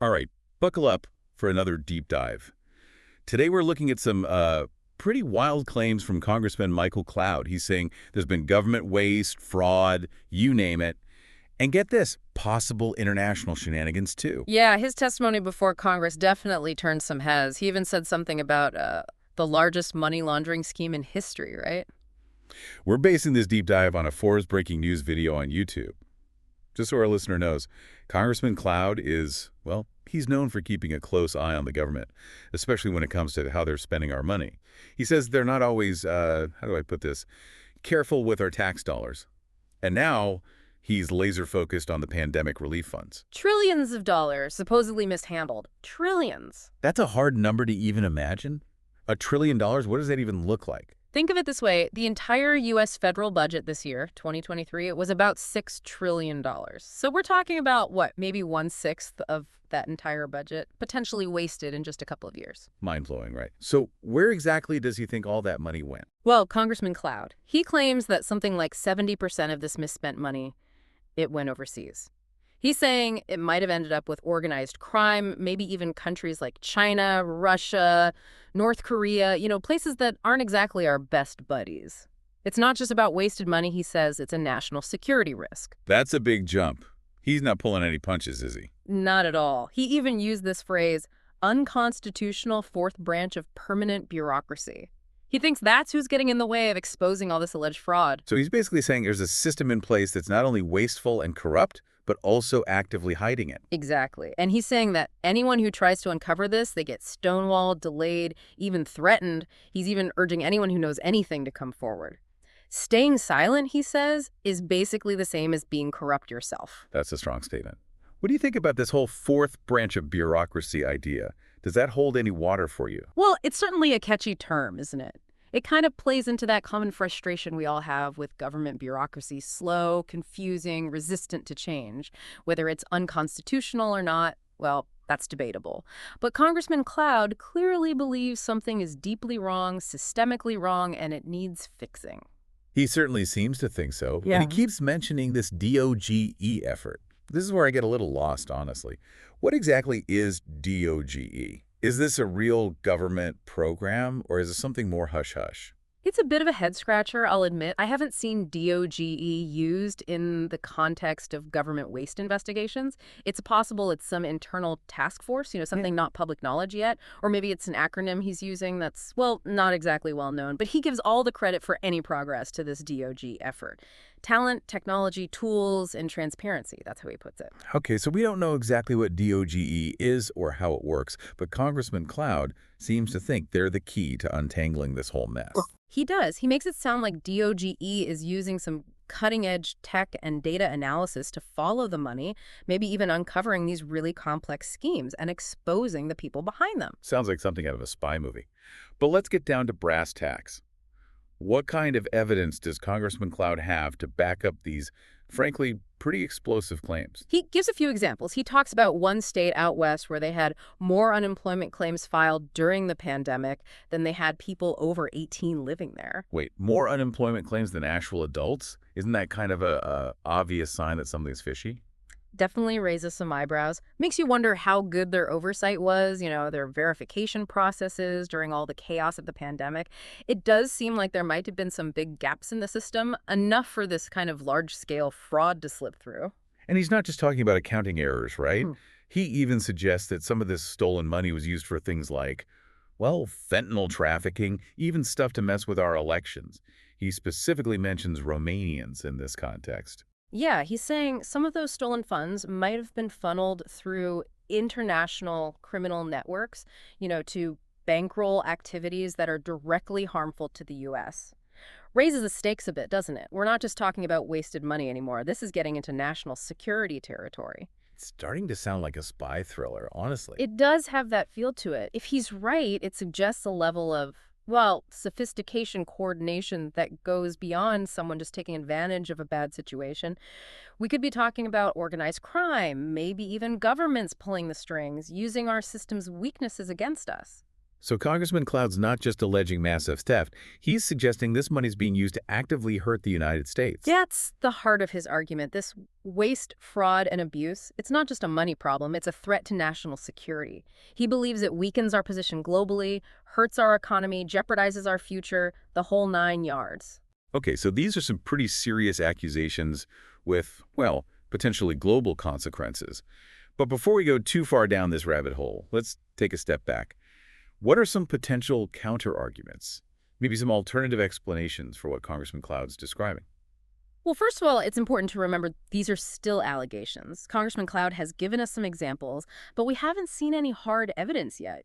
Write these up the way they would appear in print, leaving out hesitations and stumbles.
All right, buckle up for another deep dive. Today we're looking at some pretty wild claims from Congressman Michael Cloud. He's saying there's been government waste, fraud, you name it. And get this, possible international shenanigans too. Yeah, his testimony before Congress definitely turned some heads. He even said something about the largest money laundering scheme in history, right? We're basing this deep dive on a Forbes Breaking news video on YouTube. Just so our listener knows, Congressman Cloud is, well, he's known for keeping a close eye on the government, especially when it comes to how they're spending our money. He says they're not always, how do I put this, careful with our tax dollars. And now he's laser-focused on the pandemic relief funds. Trillions of dollars supposedly mishandled. Trillions. That's a hard number to even imagine. $1 trillion, what does that even look like? Think of it this way. The entire U.S. federal budget this year, 2023, it was about $6 trillion. So we're talking about, what, maybe 1/6 of that entire budget, potentially wasted in just a couple of years. Mind-blowing, right? So where exactly does he think all that money went? Well, Congressman Cloud, he claims that something like 70% of this misspent money, it went overseas. He's saying it might have ended up with organized crime, maybe even countries like China, Russia, North Korea, places that aren't exactly our best buddies. It's not just about wasted money, he says. It's a national security risk. That's a big jump. He's not pulling any punches, is he? Not at all. He even used this phrase, unconstitutional fourth branch of permanent bureaucracy. He thinks that's who's getting in the way of exposing all this alleged fraud. So he's basically saying there's a system in place that's not only wasteful and corrupt, but also actively hiding it. Exactly. And he's saying that anyone who tries to uncover this, they get stonewalled, delayed, even threatened. He's even urging anyone who knows anything to come forward. Staying silent, he says, is basically the same as being corrupt yourself. That's a strong statement. What do you think about this whole fourth branch of bureaucracy idea? Does that hold any water for you? Well, it's certainly a catchy term, isn't it? It kind of plays into that common frustration we all have with government bureaucracy, slow, confusing, resistant to change. Whether it's unconstitutional or not, well, that's debatable. But Congressman Cloud clearly believes something is deeply wrong, systemically wrong, and it needs fixing. He certainly seems to think so. Yeah. And he keeps mentioning this DOGE effort. This is where I get a little lost, honestly. What exactly is DOGE? Is this a real government program, or is it something more hush-hush? It's a bit of a head-scratcher, I'll admit. I haven't seen DOGE used in the context of government waste investigations. It's possible it's some internal task force, something not public knowledge yet. Or maybe it's an acronym he's using that's, well, not exactly well known. But he gives all the credit for any progress to this DOGE effort. Talent, technology, tools, and transparency. That's how he puts it. Okay, so we don't know exactly what DOGE is or how it works, but Congressman Cloud seems to think they're the key to untangling this whole mess. He does. He makes it sound like DOGE is using some cutting-edge tech and data analysis to follow the money, maybe even uncovering these really complex schemes and exposing the people behind them. Sounds like something out of a spy movie. But let's get down to brass tacks. What kind of evidence does Congressman Cloud have to back up these, frankly, pretty explosive claims? He gives a few examples. He talks about one state out west where they had more unemployment claims filed during the pandemic than they had people over 18 living there. Wait, more unemployment claims than actual adults? Isn't that kind of a obvious sign that something's fishy? Definitely raises some eyebrows. Makes you wonder how good their oversight was, their verification processes during all the chaos of the pandemic. It does seem like there might have been some big gaps in the system, enough for this kind of large-scale fraud to slip through. And he's not just talking about accounting errors, right? He even suggests that some of this stolen money was used for things like, well, fentanyl trafficking, even stuff to mess with our elections. He specifically mentions Romanians in this context. Yeah, he's saying some of those stolen funds might have been funneled through international criminal networks, to bankroll activities that are directly harmful to the U.S. Raises the stakes a bit, doesn't it? We're not just talking about wasted money anymore. This is getting into national security territory. It's starting to sound like a spy thriller, honestly. It does have that feel to it. If he's right, it suggests a level of, well, sophistication, coordination that goes beyond someone just taking advantage of a bad situation. We could be talking about organized crime, maybe even governments pulling the strings, using our system's weaknesses against us. So Congressman Cloud's not just alleging massive theft, he's suggesting this money is being used to actively hurt the United States. That's the heart of his argument. This waste, fraud, and abuse, it's not just a money problem, it's a threat to national security. He believes it weakens our position globally, hurts our economy, jeopardizes our future, the whole 9 yards. Okay, so these are some pretty serious accusations with, well, potentially global consequences. But before we go too far down this rabbit hole, let's take a step back. What are some potential counter-arguments? Maybe some alternative explanations for what Congressman Cloud's describing? Well, first of all, it's important to remember these are still allegations. Congressman Cloud has given us some examples, but we haven't seen any hard evidence yet,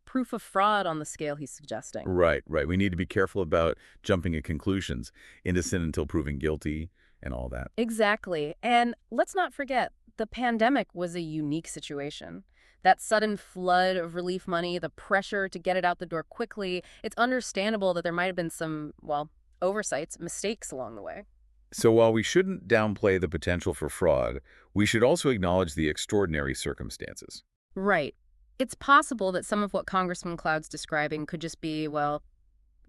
proof of fraud on the scale he's suggesting. Right, right. We need to be careful about jumping at conclusions, innocent until proven guilty and all that. Exactly. And let's not forget, the pandemic was a unique situation. That sudden flood of relief money, the pressure to get it out the door quickly, it's understandable that there might have been some, well, oversights, mistakes along the way. So while we shouldn't downplay the potential for fraud, we should also acknowledge the extraordinary circumstances. Right. It's possible that some of what Congressman Cloud's describing could just be, well,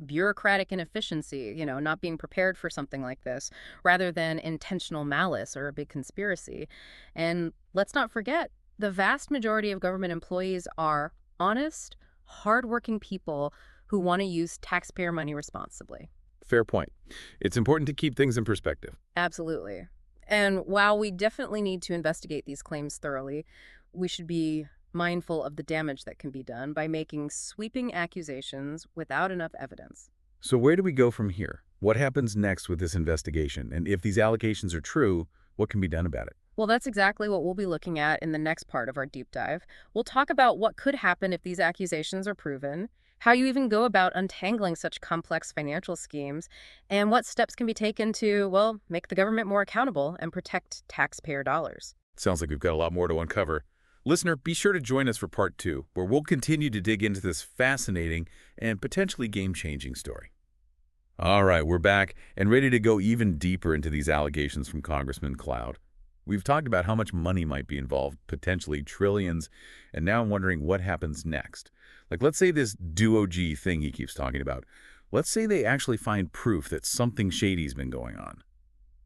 bureaucratic inefficiency, not being prepared for something like this, rather than intentional malice or a big conspiracy. And let's not forget, the vast majority of government employees are honest, hardworking people who want to use taxpayer money responsibly. Fair point. It's important to keep things in perspective. Absolutely. And while we definitely need to investigate these claims thoroughly, we should be mindful of the damage that can be done by making sweeping accusations without enough evidence. So where do we go from here? What happens next with this investigation? And if these allegations are true, what can be done about it? Well, that's exactly what we'll be looking at in the next part of our deep dive. We'll talk about what could happen if these accusations are proven, how you even go about untangling such complex financial schemes, and what steps can be taken to, well, make the government more accountable and protect taxpayer dollars. Sounds like we've got a lot more to uncover. Listener, be sure to join us for part 2, where we'll continue to dig into this fascinating and potentially game-changing story. All right, we're back and ready to go even deeper into these allegations from Congressman Cloud. We've talked about how much money might be involved, potentially trillions, and now I'm wondering what happens next. Like, let's say this DOGE thing he keeps talking about. Let's say they actually find proof that something shady's been going on.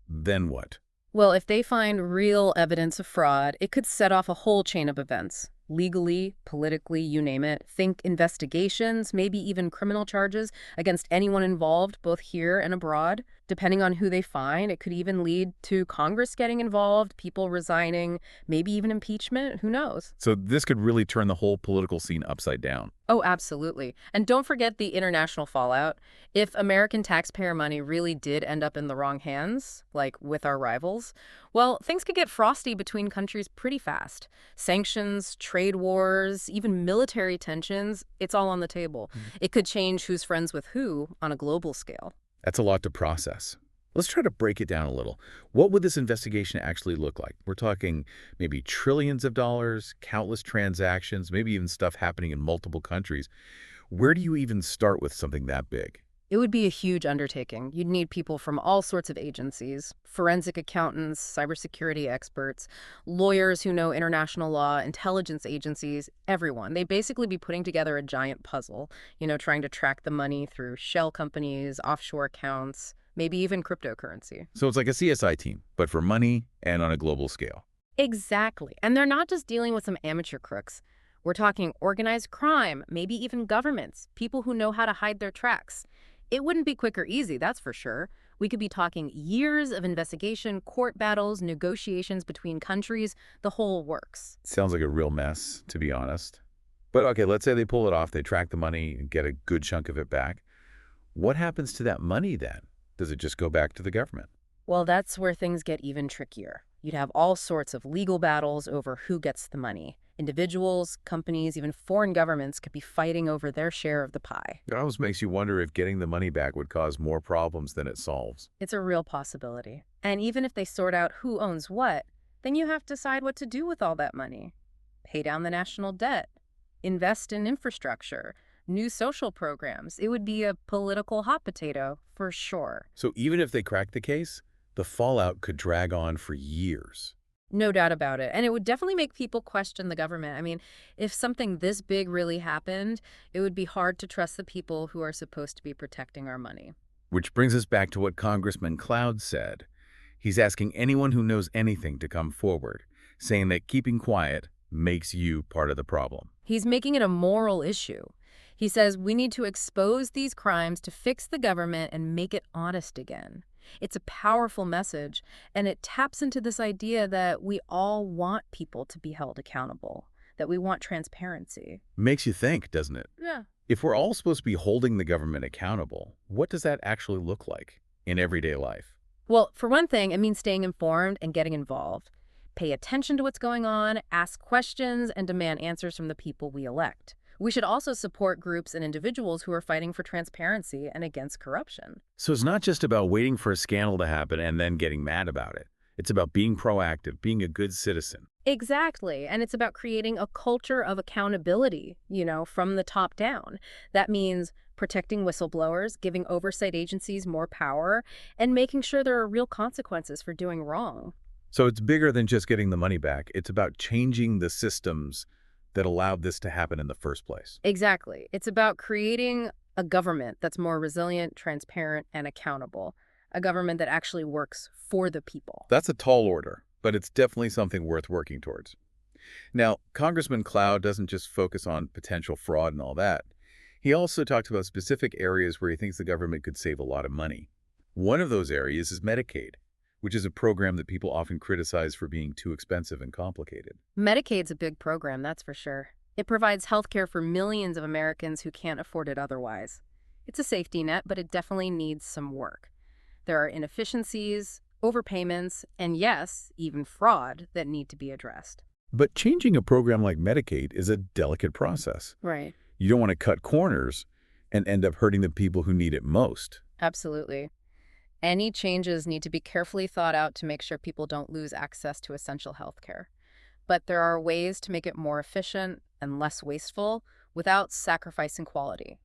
Then what? Well, if they find real evidence of fraud, it could set off a whole chain of events. Legally, politically, you name it. Think investigations, maybe even criminal charges against anyone involved, both here and abroad. Depending on who they find, it could even lead to Congress getting involved, people resigning, maybe even impeachment. Who knows? So this could really turn the whole political scene upside down. Oh, absolutely. And don't forget the international fallout. If American taxpayer money really did end up in the wrong hands, like with our rivals, well, things could get frosty between countries pretty fast. Sanctions, trade wars, even military tensions, it's all on the table. It could change who's friends with who on a global scale. That's a lot to process. Let's try to break it down a little. What would this investigation actually look like? We're talking maybe trillions of dollars, countless transactions, maybe even stuff happening in multiple countries. Where do you even start with something that big? It would be a huge undertaking. You'd need people from all sorts of agencies, forensic accountants, cybersecurity experts, lawyers who know international law, intelligence agencies, everyone. They'd basically be putting together a giant puzzle, trying to track the money through shell companies, offshore accounts, maybe even cryptocurrency. So it's like a CSI team, but for money and on a global scale. Exactly. And they're not just dealing with some amateur crooks. We're talking organized crime, maybe even governments, people who know how to hide their tracks. It wouldn't be quick or easy, that's for sure. We could be talking years of investigation, court battles, negotiations between countries, the whole works. Sounds like a real mess, to be honest. But okay, let's say they pull it off, they track the money and get a good chunk of it back. What happens to that money then? Does it just go back to the government? Well, that's where things get even trickier. You'd have all sorts of legal battles over who gets the money. Individuals, companies, even foreign governments could be fighting over their share of the pie. It almost makes you wonder if getting the money back would cause more problems than it solves. It's a real possibility. And even if they sort out who owns what, then you have to decide what to do with all that money. Pay down the national debt, invest in infrastructure, new social programs. It would be a political hot potato, for sure. So even if they crack the case, the fallout could drag on for years. No doubt about it. And it would definitely make people question the government. I mean, if something this big really happened, it would be hard to trust the people who are supposed to be protecting our money. Which brings us back to what Congressman Cloud said. He's asking anyone who knows anything to come forward, saying that keeping quiet makes you part of the problem. He's making it a moral issue. He says we need to expose these crimes to fix the government and make it honest again. It's a powerful message, and it taps into this idea that we all want people to be held accountable, that we want transparency. Makes you think, doesn't it? Yeah. If we're all supposed to be holding the government accountable, what does that actually look like in everyday life? Well, for one thing, it means staying informed and getting involved. Pay attention to what's going on, ask questions, and demand answers from the people we elect. We should also support groups and individuals who are fighting for transparency and against corruption. So it's not just about waiting for a scandal to happen and then getting mad about it. It's about being proactive, being a good citizen. Exactly. And it's about creating a culture of accountability, from the top down. That means protecting whistleblowers, giving oversight agencies more power, and making sure there are real consequences for doing wrong. So it's bigger than just getting the money back. It's about changing the systems that allowed this to happen in the first place. Exactly. It's about creating a government that's more resilient, transparent, and accountable. A government that actually works for the people. That's a tall order, but it's definitely something worth working towards. Now, Congressman Cloud doesn't just focus on potential fraud and all that. He also talked about specific areas where he thinks the government could save a lot of money. One of those areas is Medicaid, which is a program that people often criticize for being too expensive and complicated. Medicaid's a big program, that's for sure. It provides health care for millions of Americans who can't afford it otherwise. It's a safety net, but it definitely needs some work. There are inefficiencies, overpayments, and yes, even fraud that need to be addressed. But changing a program like Medicaid is a delicate process. Right. You don't want to cut corners and end up hurting the people who need it most. Absolutely. Any changes need to be carefully thought out to make sure people don't lose access to essential health care. But there are ways to make it more efficient and less wasteful without sacrificing quality.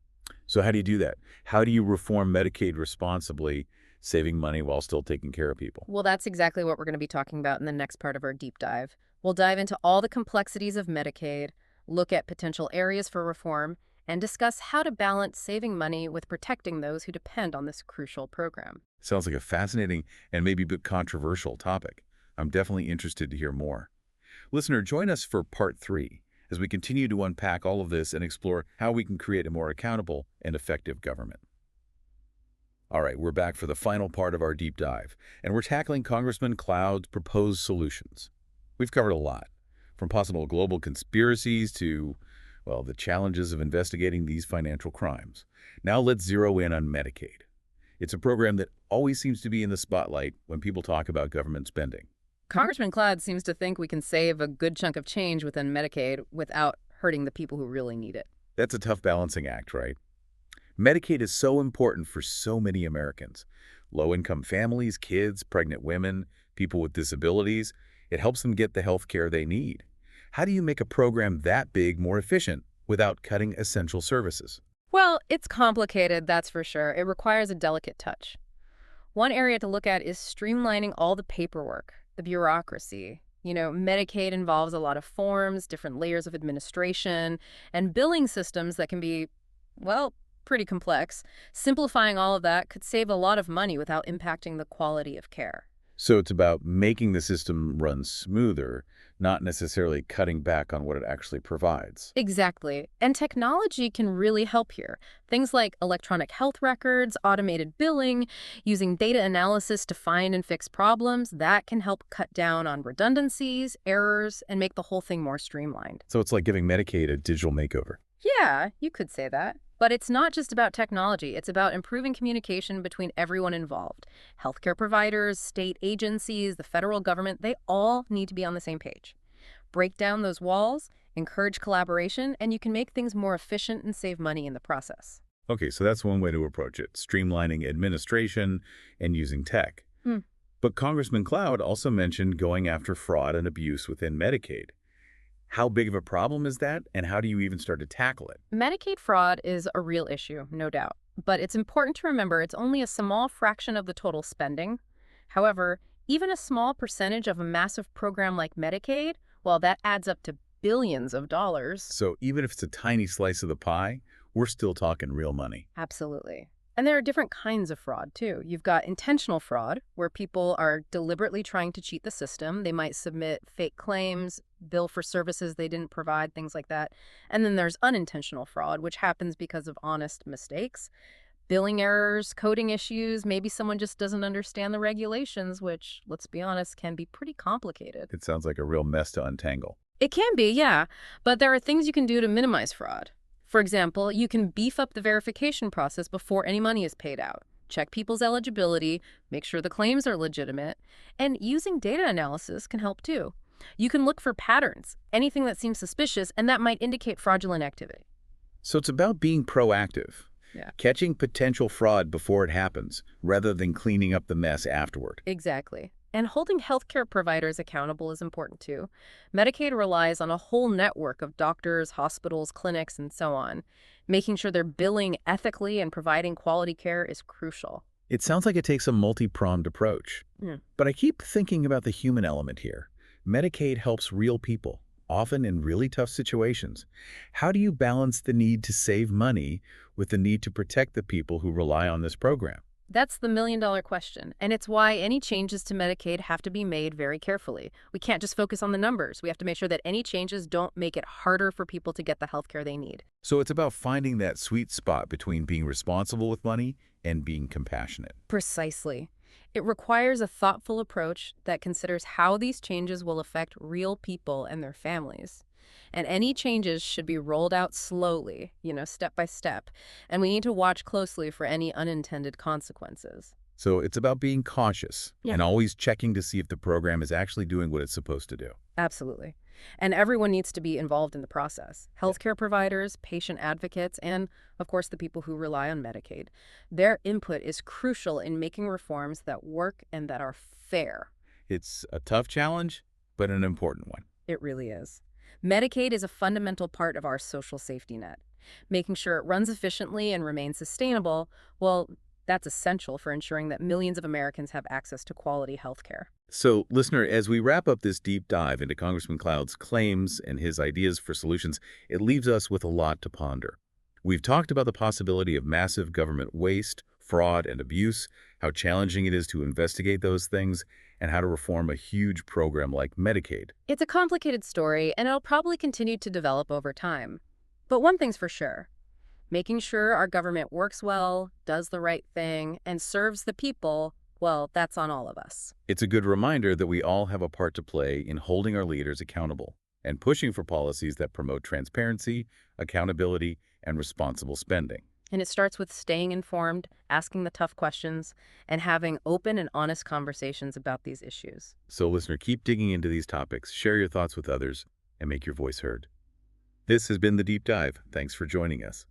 So how do you do that? How do you reform Medicaid responsibly, saving money while still taking care of people? Well, that's exactly what we're going to be talking about in the next part of our deep dive. We'll dive into all the complexities of Medicaid, look at potential areas for reform, and discuss how to balance saving money with protecting those who depend on this crucial program. Sounds like a fascinating and maybe a bit controversial topic. I'm definitely interested to hear more. Listener, join us for part 3 as we continue to unpack all of this and explore how we can create a more accountable and effective government. All right, we're back for the final part of our deep dive, and we're tackling Congressman Cloud's proposed solutions. We've covered a lot, from possible global conspiracies to, well, the challenges of investigating these financial crimes. Now let's zero in on Medicaid. It's a program that always seems to be in the spotlight when people talk about government spending. Congressman Cloud seems to think we can save a good chunk of change within Medicaid without hurting the people who really need it. That's a tough balancing act, right? Medicaid is so important for so many Americans. Low-income families, kids, pregnant women, people with disabilities. It helps them get the health care they need. How do you make a program that big more efficient without cutting essential services? Well, it's complicated, that's for sure. It requires a delicate touch. One area to look at is streamlining all the paperwork, the bureaucracy. Medicaid involves a lot of forms, different layers of administration, and billing systems that can be, well, pretty complex. Simplifying all of that could save a lot of money without impacting the quality of care. So it's about making the system run smoother, not necessarily cutting back on what it actually provides. Exactly. And technology can really help here. Things like electronic health records, automated billing, using data analysis to find and fix problems, that can help cut down on redundancies, errors, and make the whole thing more streamlined. So it's like giving Medicaid a digital makeover. Yeah, you could say that. But it's not just about technology. It's about improving communication between everyone involved. Healthcare providers, state agencies, the federal government, they all need to be on the same page. Break down those walls, encourage collaboration, and you can make things more efficient and save money in the process. Okay, so that's one way to approach it, streamlining administration and using tech. But Congressman Cloud also mentioned going after fraud and abuse within Medicaid. How big of a problem is that, and how do you even start to tackle it? Medicaid fraud is a real issue, no doubt. But it's important to remember it's only a small fraction of the total spending. However, Even a small percentage of a massive program like Medicaid, well, that adds up to billions of dollars. So even if it's a tiny slice of the pie, we're still talking real money. Absolutely. And there are different kinds of fraud, too. You've got intentional fraud, where people are deliberately trying to cheat the system. They might submit fake claims, bill for services they didn't provide, things like that. And then there's unintentional fraud, which happens because of honest mistakes, billing errors, coding issues. Maybe someone just doesn't understand the regulations, which, let's be honest, can be pretty complicated. It sounds like a real mess to untangle. It can be, yeah, but there are things you can do to minimize fraud. For example, you can beef up the verification process before any money is paid out. Check people's eligibility, make sure the claims are legitimate, and using data analysis can help too. You can look for patterns, anything that seems suspicious, and that might indicate fraudulent activity. So it's about being proactive, Yeah. catching potential fraud before it happens, rather than cleaning up the mess afterward. Exactly. And holding healthcare providers accountable is important too. Medicaid relies on a whole network of doctors, hospitals, clinics, and so on. Making sure they're billing ethically and providing quality care is crucial. It sounds like it takes a multi-pronged approach. Mm. But I keep thinking about the human element here. Medicaid helps real people, often in really tough situations. How do you balance the need to save money with the need to protect the people who rely on this program? That's the million-dollar question, and it's why any changes to Medicaid have to be made very carefully. We can't just focus on the numbers. We have to make sure that any changes don't make it harder for people to get the health care they need. So it's about finding that sweet spot between being responsible with money and being compassionate. Precisely. It requires a thoughtful approach that considers how these changes will affect real people and their families. And any changes should be rolled out slowly, step by step. And we need to watch closely for any unintended consequences. So it's about being cautious Yeah. and always checking to see if the program is actually doing what it's supposed to do. Absolutely. And everyone needs to be involved in the process. Healthcare providers, patient advocates, and, of course, the people who rely on Medicaid. Their input is crucial in making reforms that work and that are fair. It's a tough challenge, but an important one. It really is. Medicaid is a fundamental part of our social safety net. Making sure it runs efficiently and remains sustainable, well, that's essential for ensuring that millions of Americans have access to quality health care. So, listener, as we wrap up this deep dive into Congressman Cloud's claims and his ideas for solutions, it leaves us with a lot to ponder. We've talked about the possibility of massive government waste, fraud, and abuse, how challenging it is to investigate those things, and how to reform a huge program like Medicaid. It's a complicated story, and it'll probably continue to develop over time. But one thing's for sure. Making sure our government works well, does the right thing, and serves the people, well, that's on all of us. It's a good reminder that we all have a part to play in holding our leaders accountable and pushing for policies that promote transparency, accountability, and responsible spending. And it starts with staying informed, asking the tough questions, and having open and honest conversations about these issues. So, listener, keep digging into these topics, share your thoughts with others, and make your voice heard. This has been The Deep Dive. Thanks for joining us.